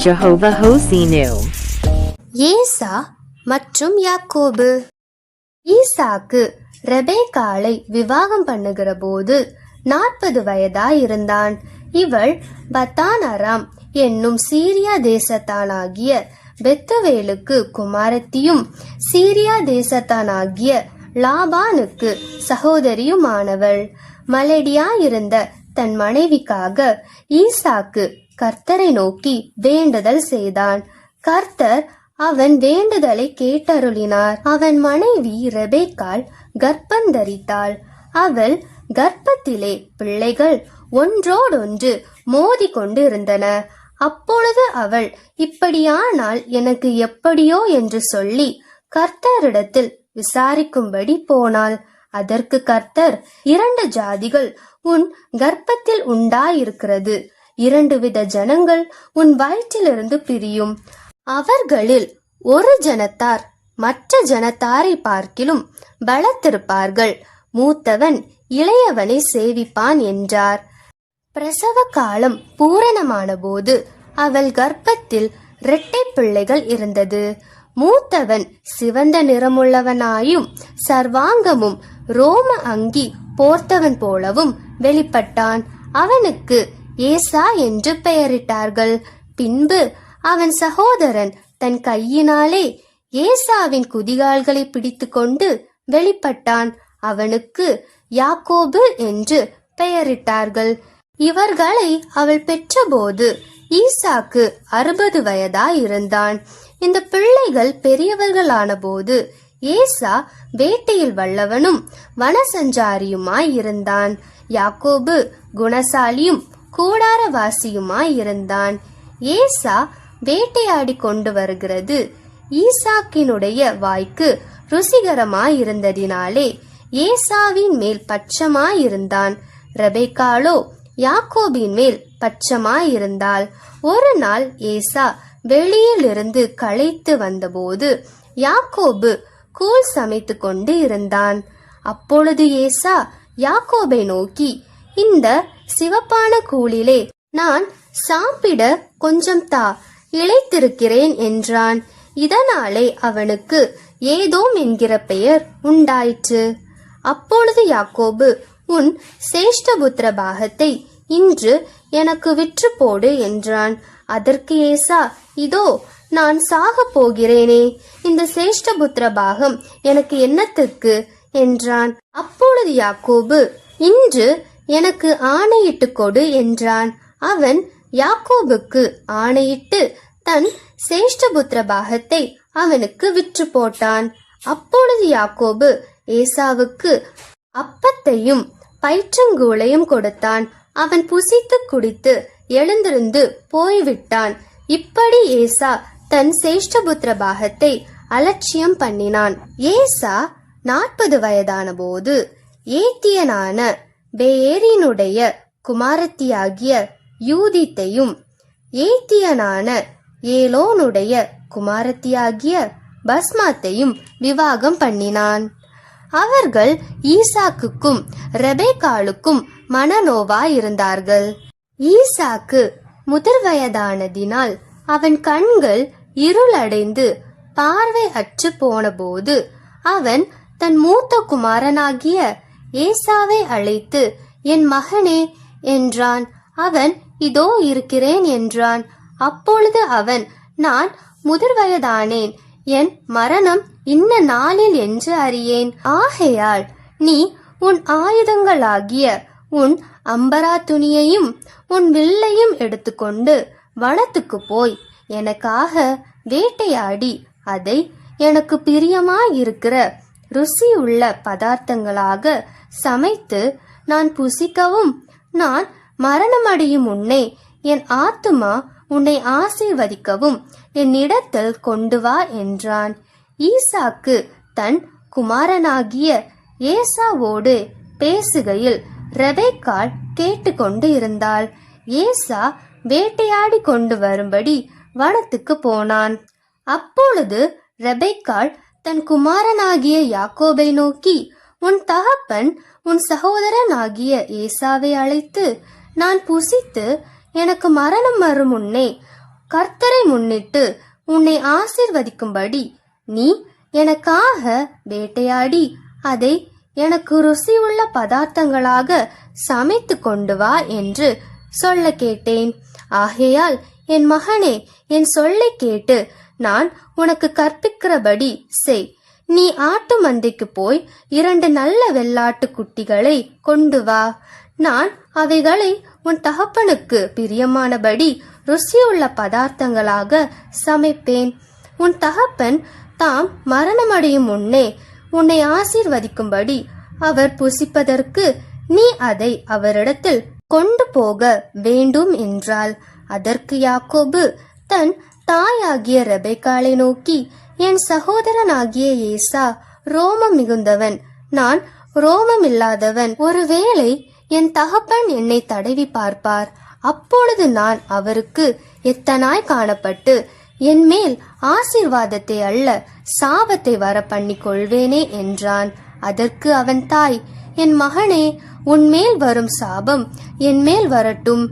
Jehovah Hosinu. ஏசா மற்றும் யாக்கோபு. ஈசாக்கு ரெபேக்காளை விவாகம் பண்ணுகிற போது 40 வயதாயிருந்தான். இவள் பத்தான் அராம் என்னும் சீரியா தேசத்தானாகிய பெத்துவேலுக்கு குமாரத்தியும் சீரியா தேசத்தானாகிய லாபானுக்கு சகோதரியுமானவள். மலடியாயிருந்த தன் மனைவிக்காக ஈசாக்கு கர்த்தரை நோக்கி வேண்டுதல் செய்தான். கர்த்தர் அவன் வேண்டுதலை கேட்டருளினார். அவன் மனைவி ரெபேக்காள் கர்ப்பந்தரித்தாள். அவள் கர்ப்பத்திலே பிள்ளைகள் ஒன்றோடொன்று மோதி கொண்டு இருந்தன. அப்பொழுது அவள், இப்படியானால் எனக்கு எப்படியோ என்று சொல்லி கர்த்தரிடத்தில் விசாரிக்கும்படி போனாள். அதற்கு கர்த்தர், 2 ஜாதிகள் உன் கர்ப்பத்தில் உண்டாயிருக்கிறது, 2 வித ஜனங்கள் உன் வயிற்றிலிருந்து பிரியும். அவர்களில் ஒரு ஜனத்தார் மற்ற ஜனத்தாரை பார்க்கிலும் பலத்திருப்பார்கள். மூத்தவன் இளையவனை சேவிப்பான் என்றார். பிரசவ காலம் பூரணமான போது அவள் கர்ப்பத்தில் 2 பிள்ளைகள் இருந்தது. மூத்தவன் சிவந்த நிறமுள்ளவனாயும் சர்வாங்கமும் ரோம அங்கி போர்த்தவன் போலவும் வெளிப்பட்டான். அவனுக்கு ஏசா என்று பெயரிட்டார்கள். பின்பு அவன் சகோதரன் தன் கையினாலே ஏசாவின் குதிகால்களை பிடித்து கொண்டு வெளிப்பட்டான். அவனுக்கு யாக்கோபு என்று பெயரிட்டார்கள். இவர்களை அவள் பெற்றபோது ஈசாக்கு 60 வயதாயிருந்தான். இந்த பிள்ளைகள் பெரியவர்களான போது ஏசா வேட்டையில் வல்லவனும் வனசஞ்சாரியுமாயிருந்தான். யாக்கோபு குணசாலியும் கூடாரவாசியுமாயிருந்தான். ஏசா வேட்டையாடி கொண்டு வருகிறது ஈசாக்கினுடைய வாய்க்கு ருசிகரமாயிருந்ததினாலே ஏசாவின் மேல் பட்சமாயிருந்தான். ரெபேக்காளோ யாக்கோபின் மேல் பட்சமாயிருந்தாள். ஒரு நாள் ஏசா வெளியிலிருந்து களைத்து வந்தபோது யாக்கோபு கூழ் சமைத்து கொண்டு இருந்தான். அப்பொழுது ஏசா யாக்கோபை நோக்கி, இந்த சிவப்பான கூழிலே நான் சாப்பிட கொஞ்சம் தா, இளைத்திருக்கிறேன் என்றான். இதனாலே அவனுக்கு ஏதோம் என்கிற பெயர் உண்டாயிற்று. அப்பொழுது யாக்கோபு, உன் சேஷ்டபுத்திர பாகத்தை இன்று எனக்கு விற்று போடு என்றான். அதற்கு ஏசா, இதோ நான் சாக போகிறேனே, இந்த சேஷ்டபுத்திர பாகம் எனக்கு என்னத்துக்கு என்றான். அப்பொழுது யாக்கோபு, இன்று எனக்கு ஆணையிட்டு கொடு என்றான். அவன் யாக்கோபுக்கு ஆணையிட்டு தன் சேஷ்டபுத்திர பாகத்தை அவனுக்கு விற்று போட்டான். அப்பொழுது யாக்கோபு ஏசாவுக்கு அப்பத்தையும் பயிற்றங்கூளையும் கொடுத்தான். அவன் புசித்து குடித்து எழுந்திருந்து போய்விட்டான். இப்படி ஏசா தன் சேஷ்டபுத்திர பாகத்தை அலட்சியம் பண்ணினான். ஏசா 40 வயதான போது ஏத்தியனான பேயேரினுடைய குமாரத்தியாகிய யூதித்தையும் ஏத்தியனான ஏலோனுடைய குமாரத்தியாகிய பஸ்மாத்தையும் விவாகம் பண்ணினான். அவர்கள் ஈசாக்குக்கும் ரெபேக்காளுக்கும் மனநோவாயிருந்தார்கள். ஈசாக்கு முதிர் வயதானதினால் அவன் கண்கள் இருளடைந்து பார்வை அற்று போனபோது அவன் தன் மூத்த குமாரனாகிய ஏசாவை அழைத்து, என் மகனே என்றான். அவன், இதோ இருக்கிறேன் என்றான். அப்பொழுது அவன், நான் முதிர் வயதானேன், என் மரணம் இன்ன நாளில் என்று அறியேன். ஆகையால் நீ உன் ஆயுதங்களாகிய உன் அம்பரா துணியையும் உன் வில்லையும் எடுத்துக்கொண்டு வனத்துக்கு போய் எனக்காக வேட்டையாடி அதை எனக்கு பிரியமாயிருக்கிற ருசியுள்ள பதார்த்தங்களாக சமைத்து நான் புசிக்கவும், நான் மரணமடையும் முன்னே என் ஆத்துமா உன்னை ஆசீர்வதிக்கவும் என்னிடத்தில் கொண்டு வா என்றான். ஈசாக்கு தன் குமாரனாகிய ஏசாவோடு பேசுகையில் ரெபேக்காள் கேட்டுக்கொண்டு இருந்தாள். ஏசா வேட்டையாடி கொண்டு வரும்படி வனத்துக்கு போனான். அப்பொழுது ரெபேக்காள் தன் குமாரனாகிய யாக்கோபை நோக்கி, உன் தகப்பன் உன் சகோதரனாகிய ஏசாவை அழைத்து, நான் புசித்து எனக்கு மரணம் வரும் முன்னே கர்த்தரை முன்னிட்டு உன்னை ஆசீர்வதிக்கும்படி நீ எனக்காக வேட்டையாடி அதை எனக்கு ருசியுள்ள பதார்த்தங்களாக சமைத்து கொண்டு வா என்று சொல்ல கேட்டேன். ஆகையால் என் மகனே, என் சொல்லை கேட்டு நான் உனக்கு கற்பிக்கிறபடி செய். நீ ஆட்டு மந்தைக்கு போய் 2 நல்ல வெள்ளாட்டு குட்டிகளை கொண்டு வா. நான் அவைகளை உன் தகப்பனுக்கு பிரியமானபடி ருசியுள்ள பதார்த்தங்களாக சமைப்பேன். உன் தகப்பன் தாம் மரணமடையும் முன்னே உன்னை ஆசீர்வதிக்கும்படி அவர் புசிப்பதற்கு நீ அதை அவரிடத்தில் கொண்டு போக வேண்டும் என்றாள். அதற்கு யாக்கோபு தன் தாயாகிய ரெபெக்காளை நோக்கி, என் சகோதரனாகிய ஏசா ரோமம் மிகுந்தவன், நான் ரோமம் இல்லாதவன். ஒருவேளை என் தகப்பன் என்னை தடவி பார்ப்பார், அப்பொழுது நான் அவருக்கு எத்தனாய் காணப்பட்டு என் மேல் ஆசீர்வாதத்தை அல்ல சாபத்தை வர பண்ணி கொள்வேனே என்றான். அதற்கு அவன் தாய், என் மகனே, உன்மேல் வரும் சாபம் என் மேல் வரட்டும்.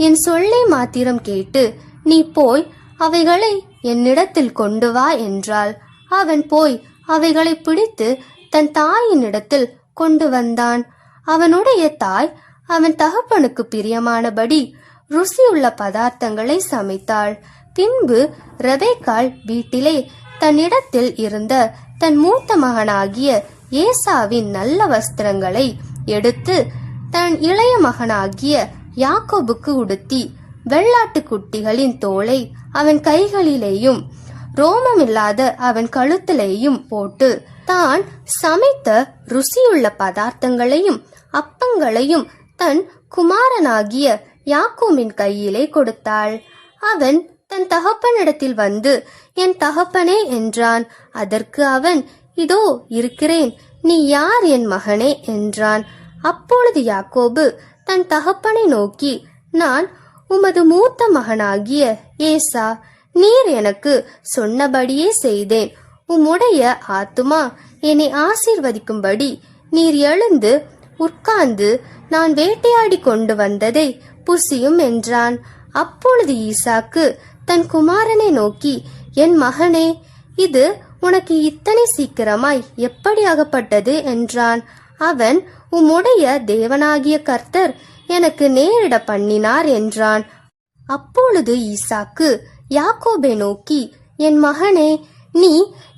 என் சொல்லை மாத்திரம் கேட்டு நீ போய் அவைகளை என்னிடத்தில் கொண்டு வா என்றாள். அவன் போய் அவைகளை பிடித்து தன் தாயினிடத்தில் கொண்டு வந்தான். அவனுடைய தாய் அவன் தகப்பனுக்கு பிரியமானபடி ருசியுள்ள பதார்த்தங்களை சமைத்தாள். பின்பு ரெபெக்காள் வீட்டிலே தன்னிடத்தில் இருந்த தன் மூத்த மகனாகிய ஏசாவின் நல்ல வஸ்திரங்களை எடுத்து தன் இளைய மகனாகிய யாக்கோபுக்கு உடுத்தி வெள்ளாட்டு குட்டிகளின் தோலை அவன் கைகளிலேயும் ரோமமில்லாத அவன் கழுத்திலேயும் போட்டு தான் சமைத்த ருசியுள்ள பதார்த்தங்களையும் அப்பங்களையும் தன் குமாரனாகிய யாக்கோபின் கையிலே கொடுத்தாள். அவன் தன் தகப்பனிடத்தில் வந்து, என் தகப்பனே என்றான். அதற்கு அவன், இதோ இருக்கிறேன், நீ யார் என் மகனே என்றான். அப்பொழுது யாக்கோபு தன் தகப்பனை நோக்கி, நான் உமது மூத்த மகனாகிய ஏசா, நீர் எனக்கு சொன்னபடியே செய்தேன். உம்முடைய ஆத்துமா என்னை ஆசீர்வதிக்கும்படி நீர் எழுந்து உட்கார்ந்து நான் வேட்டையாடி கொண்டு வந்ததை புசியும் என்றான். அப்பொழுது ஈசாக்கு தன் குமாரனை நோக்கி, என் மகனே, இது உனக்கு இத்தனை சீக்கிரமாய் எப்படி அகப்பட்டது என்றான். அவன், உம்முடைய தேவனாகிய கர்த்தர் எனக்கு நேரிட பண்ணினார் என்றான். அப்பொழுது ஈசாக்கு யாக்கோபை நோக்கி, என் மகனே, நீ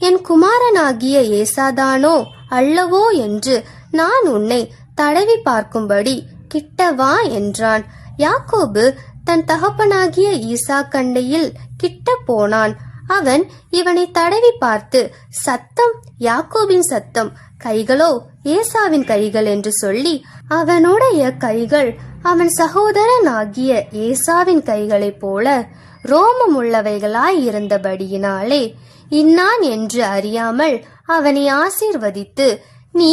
என் குமாரனாகிய ஏசாதானோ அல்லவோ என்று நான் உன்னை தடவி பார்க்கும்படி கிட்ட வா என்றான். யாக்கோபு தன் தகப்பனாகிய ஈசா கண்டையில் கிட்ட போனான். அவன் இவனை தடவி பார்த்து, சத்தம் யாக்கோபின் சத்தம், கைகளோ ஏசாவின் கைகள் என்று சொல்லி, அவனுடைய கைகள் அவன் சகோதரனாகிய ஏசாவின் கைகளைப் போல ரோமம் உள்ளவைகளாய் இருந்தபடியினாலே இன்னான் என்று அறியாமல் அவனை ஆசீர்வதித்து, நீ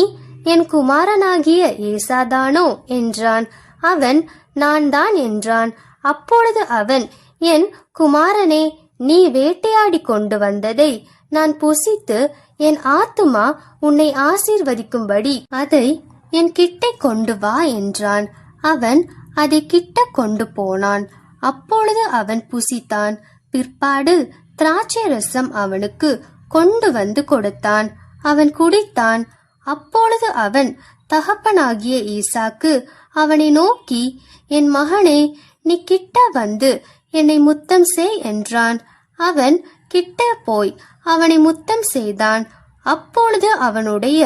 என் குமாரனாகிய ஏசாதானோ என்றான். அவன், நான் தான் என்றான். அப்பொழுது அவன், என் குமாரனே, நீ வேட்டையாடி கொண்டு வந்ததை நான் புசித்து என் ஆத்துமா உன்னை ஆசீர்வதிக்கும்படி அதை என் கிட்டே கொண்டு வா என்றான். அவன் அதை கிட்ட கொண்டு போனான். அப்பொழுது அவன் புசித்தான். பிற்பாடு திராட்சை ரசம் அவனுக்கு கொண்டு வந்து கொடுத்தான். அவன் குடித்தான். அப்பொழுது அவன் தகப்பனாகிய ஈசாக்கு அவனை நோக்கி, என் மகனே, நீ கிட்ட வந்து என்னை முத்தம் செய் என்றான். அவன் கிட்ட போய் அவனை முத்தம் செய்தான். அப்பொழுது அவனுடைய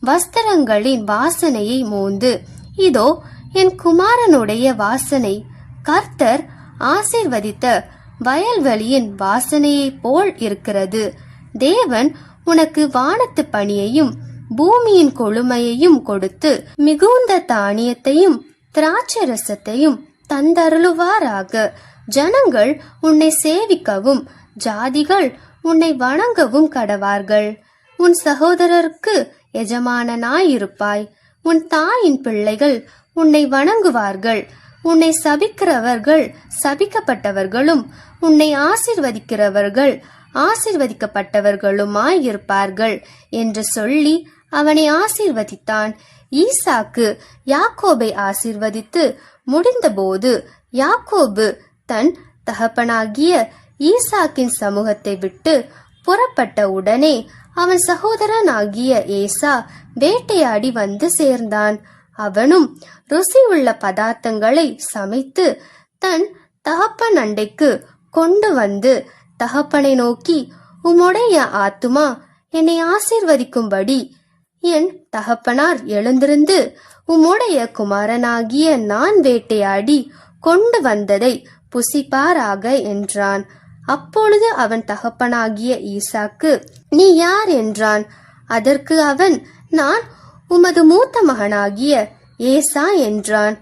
வஸ்திரங்களின் வாசனையை மோந்து, இதோ என் குமாரனுடைய வாசனை கர்த்தர் ஆசீர்வதித்த வயல்வெளியின் வாசனையை போல் இருக்கிறது. தேவன் உனக்கு வானத்து பனியையும் பூமியின் கொழுமையையும் கொடுத்து மிகுந்த தானியத்தையும் திராட்சை ரசத்தையும் தந்தருளுவாராக. ஜனங்கள் உன்னை சேவிக்கவும் ஜாதிகள் உன்னை வணங்கவும் கடவார்கள். உன் சகோதரருக்கு எஜமானனாயிருப்பாய். உன் தாயின் பிள்ளைகள் உன்னை வணங்குவார்கள். உன்னை சபிக்கிறவர்கள் சபிக்கப்பட்டவர்களும் உன்னை ஆசீர்வதிக்கிறவர்கள் ஆசீர்வதிக்கப்பட்டவர்களுமாயிருப்பார்கள் என்று சொல்லி அவனை ஆசீர்வதித்தான். ஈசாக்கு யாக்கோபை ஆசீர்வதித்து முடிந்தபோது யாக்கோபு தன் தகப்பனாகிய ஈசாக்கின் சமூகத்தை விட்டு புறப்பட்ட உடனே அவன் சகோதரனாகிய ஏசா வேட்டையாடி வந்து சேர்ந்தான். அவனும் ருசியுள்ள பதார்த்தங்களை சமைத்து தன் தகப்பன் அண்டைக்கு கொண்டு வந்து தகப்பனை நோக்கி, உம்முடைய ஆத்துமா என்னை ஆசீர்வதிக்கும்படி என் தகப்பனார் எழுந்திருந்து உம்முடைய குமாரனாகிய நான் வேட்டையாடி கொண்டு வந்ததை புசிப்பாராக என்றான். அப்பொழுது அவன் தகப்பனாகிய ஈசாக்கு, நீ யார் என்றான். அதற்கு அவன், நான் உமது மூத்த மகனாகிய ஏசா என்றான்.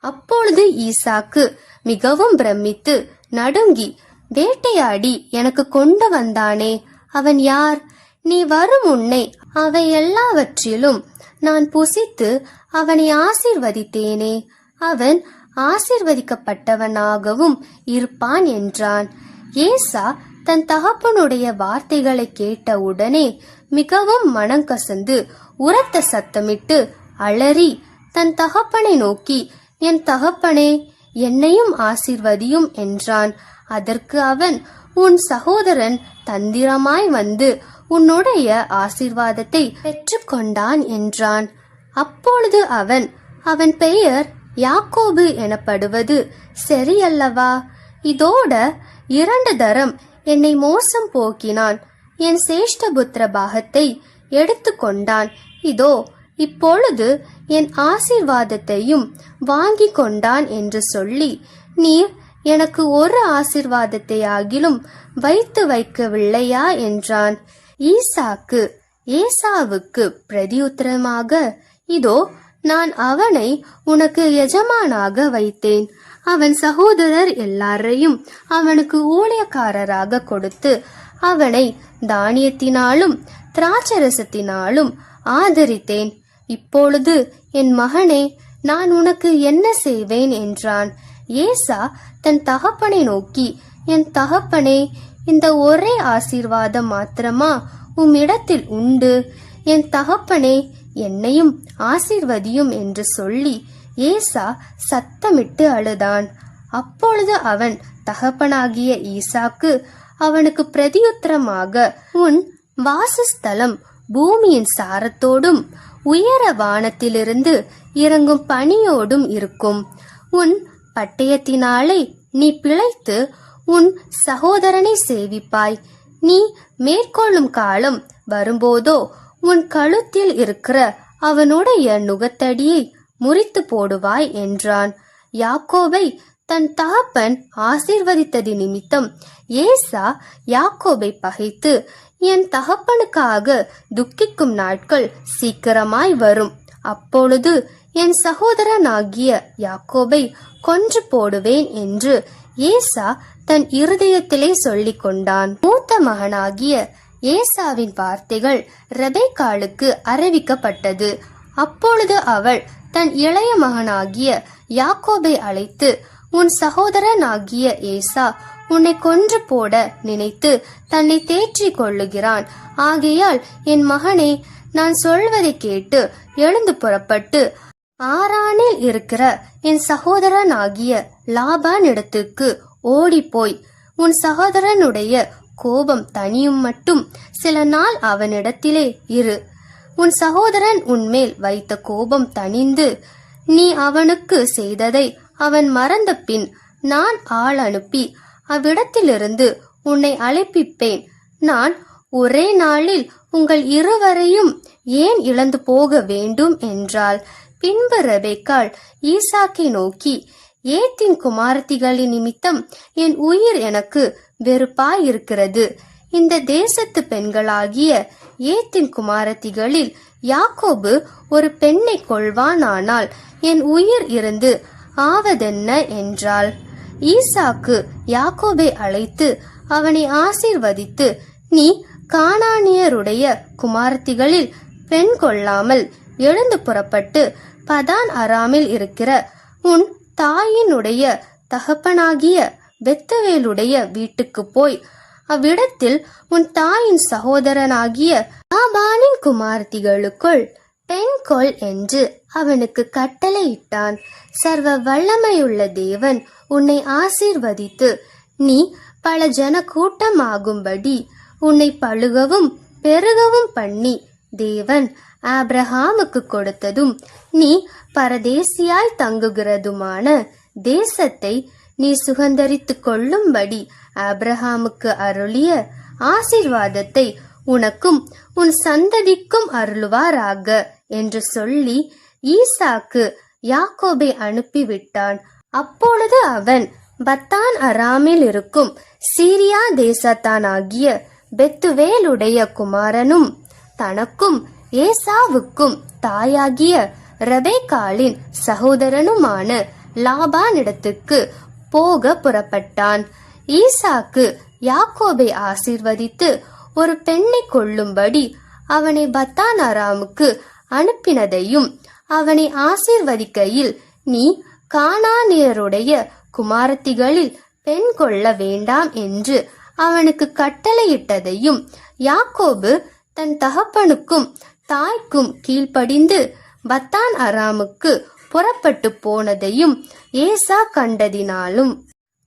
அப்பொழுது ஈசாக்கு மிகவும் பிரமித்து நடுங்கி, வேட்டையாடி எனக்கு கொண்டு வந்தானே, அவன் யார்? நீ வரும் முன்னே அவை எல்லாவற்றிலும் நான் புசித்து அவனை ஆசீர்வதித்தேனே, அவன் ஆசீர்வதிக்கப்பட்டவனாகவும் இருப்பான் என்றான். ஏசா தன் தகப்பனுடைய வார்த்தைகளை கேட்டவுடனே மிகவும் மனங்கசந்து உரத்த சத்தமிட்டு அலறி தன் தகப்பனை நோக்கி, என் தகப்பனே, என்னையும் ஆசீர்வதியும் என்றான். அதற்கு அவன், உன் சகோதரன் தந்திரமாய் வந்து உன்னுடைய ஆசீர்வாதத்தை பெற்றுக்கொண்டான் என்றான். அப்பொழுது அவன் பெயர் யாக்கோபு எனப்படுவது சரியல்லவா? இதோட 2 தரம் என்னை மோசம் போக்கினான். என் சேஷ்டபுத்திர பாகத்தை எடுத்து கொண்டான். இதோ இப்பொழுது என் ஆசீர்வாதத்தையும் வாங்கி கொண்டான் என்று சொல்லி, நீர் எனக்கு ஒரு ஆசீர்வாதத்தை ஆகிலும் வைக்கவில்லையா என்றான். ஈசாக்கு ஏசாவுக்கு பிரதியுத்தரமாக, இதோ நான் அவனை உனக்கு எஜமானாக வைத்தேன். அவன் சகோதரர் எல்லாரையும் அவனுக்கு ஊழியக்காரராக கொடுத்து அவனை தானியத்தினாலும் திராட்சரசத்தினாலும் ஆதரித்தேன். இப்பொழுது என் மகனே, நான் உனக்கு என்ன செய்வேன் என்றான். ஏசா தன் தகப்பனை நோக்கி, என் தகப்பனே, இந்த ஒரே ஆசீர்வாதம் மாத்திரமா உம்மிடத்தில் உண்டு? என் தகப்பனே, என்னையும் ஆசீர்வதியும் என்று சொல்லி ஏசா சத்தமிட்டு அழுதான். அப்பொழுது அவன் தகப்பனாகிய ஈசாக்கு அவனுக்கு பிரதியுத்தரமாக, உன் வாசஸ்தலம் பூமியின் சாரத்தோடும் உயர வானத்திலிருந்து இறங்கும் பனியோடும் இருக்கும். உன் பட்டயத்தினாலே நீ பிழைத்து உன் சகோதரனை சேவிப்பாய். நீ மேற்கொள்ளும் காலம் வரும்போதோ உன் கழுத்தில் இருக்கிற அவனுடைய நுகத்தடியை முறித்து போடுவாய் என்றான். யாக்கோபை தன் தகப்பன் ஆசீர்வதித்தது நிமித்தம் ஏசா யாக்கோபை பகைத்து, என் தகப்பனுக்காக துக்கிக்கும் நாட்கள் சீக்கிரமாய் வரும், அப்பொழுது என் சகோதரனாகிய யாக்கோபை கொன்று போடுவேன் என்று ஏசா தன் இருதயத்திலே சொல்லிக் கொண்டான். மூத்த மகனாகிய ஏசாவின் வார்த்தைகள் ரெபெக்காளுக்கு அறிவிக்கப்பட்டது. அப்பொழுது அவள் தன் இளைய மகனாகிய யாக்கோபை அழைத்து, உன் சகோதரனாகிய ஏசா உன்னை கொன்று போட நினைத்து தன்னை தேற்றிக் கொள்ளுகிறான். ஆகையால் என் மகனே, நான் சொல்வதை கேட்டு எழுந்து புறப்பட்டு ஆரானில் இருக்கிற என் சகோதரனாகிய லாபான் இடத்துக்கு ஓடிப்போய் உன் சகோதரனுடைய கோபம் தனியும் மட்டும் சில நாள் அவனிடத்திலே இரு. உன் சகோதரன் உன்மேல் வைத்த கோபம் தணிந்து நீ அவனுக்கு செய்ததை அவன் மறந்த பின் நான் ஆள் அனுப்பி அவ்விடத்திலிருந்து உன்னை அழைப்பிப்பேன். நான் ஒரே நாளில் உங்கள் இருவரையும் ஏன் இழந்து போக வேண்டும் என்றாள். பின்பு ரெபெக்காள் ஈசாக்கை நோக்கி, ஏத்தின் குமாரத்திகளின் நிமித்தம் என் உயிர் எனக்கு வெறுப்பாயிருக்கிறது. இந்த தேசத்து பெண்களாகிய ஏத்தின் குமாரத்திகளில் யாக்கோபு ஒரு பெண்ணை கொள்வானானால் என் உயிர் இருந்து ஆவதென்ன என்றாள். ஈசாக்கு யாக்கோபை அழைத்து அவனை ஆசீர்வதித்து, நீ கானானியருடைய குமாரத்திகளில் பெண் கொள்ளாமல் எழுந்து புறப்பட்டு பதான் அராமில் இருக்கிற உன் தாயினுடைய தகப்பனாகிய பெத்துவேலுடைய வீட்டுக்கு போய் அவ்விடத்தில் உன் தாயின் சகோதரனாகிய லாபானின் குமாரத்திகளுக்குள் பெண் கொள் என்று அவனுக்கு கட்டளையிட்டான். சர்வ வல்லமையுள்ள தேவன் உன்னை ஆசீர்வதித்து நீ பல ஜன கூட்டமாகும்படி உன்னை பழுகவும் பெருகவும் பண்ணி தேவன் ஆபிரகாமுக்கு கொடுத்ததும் நீ பரதேசியாய் தங்குகிறதுமான தேசத்தை நீ சுகந்தரித்து கொள்ளும்படி ஆபிரகாமுக்கு அருளிய ஆசீர்வாதத்தை உனக்கும் உன் சந்ததிக்கும் அருளுவாராக என்று சொல்லி ஈசாக்கு யாக்கோபை அனுப்பிவிட்டான். அப்பொழுது அவன் பத்தான் அராமில் இருக்கும் சீரியா தேசத்தானாகிய பெத்துவேலுடைய குமாரனும் தனக்கும் ஏசாவுக்கும் தாயாகிய ரெபெக்காளின் சகோதரனுமான லாபானிடத்துக்கு போக புறப்பட்டான். ஈசாக்கு யாக்கோபை ஆசீர்வதித்து ஒரு பெண்ணை கொள்ளும்படி அவனை பத்தான் அராமுக்கு அனுப்பினதையும் அவனை ஆசீர்வதிக்கையில் நீ கானானியருடைய குமாரத்திகளில் பெண் கொள்ள வேண்டாம் என்று அவனுக்கு கட்டளையிட்டதையும் யாக்கோபு தன் தகப்பனுக்கும் தாய்க்கும் கீழ்ப்படிந்து பத்தான் அராமுக்கு புறப்பட்டு போனதையும் ஏசா கண்டதினாலும்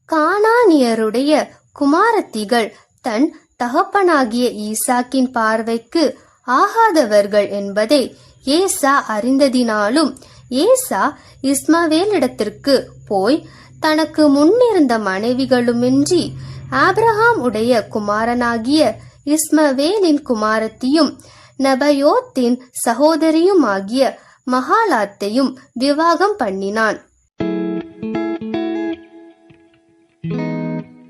கானானியருடைய குமாரத்திகள் தன் தகப்பனாகிய ஈசாக்கின் பார்வைக்கு ஆகாதவர்கள் என்பதை ஏசா அறிந்ததினாலும் ஏசா இஸ்மவேலிடத்திற்கு போய் தனக்கு முன்னிருந்த மனைவிகளுமின்றி ஆபிரகாம் உடைய குமாரனாகிய இஸ்மவேலின் குமாரத்தியும் நெபயோத்தின் சகோதரியுமாகிய மகாலாத்தையும் விவாகம் பண்ணினான்.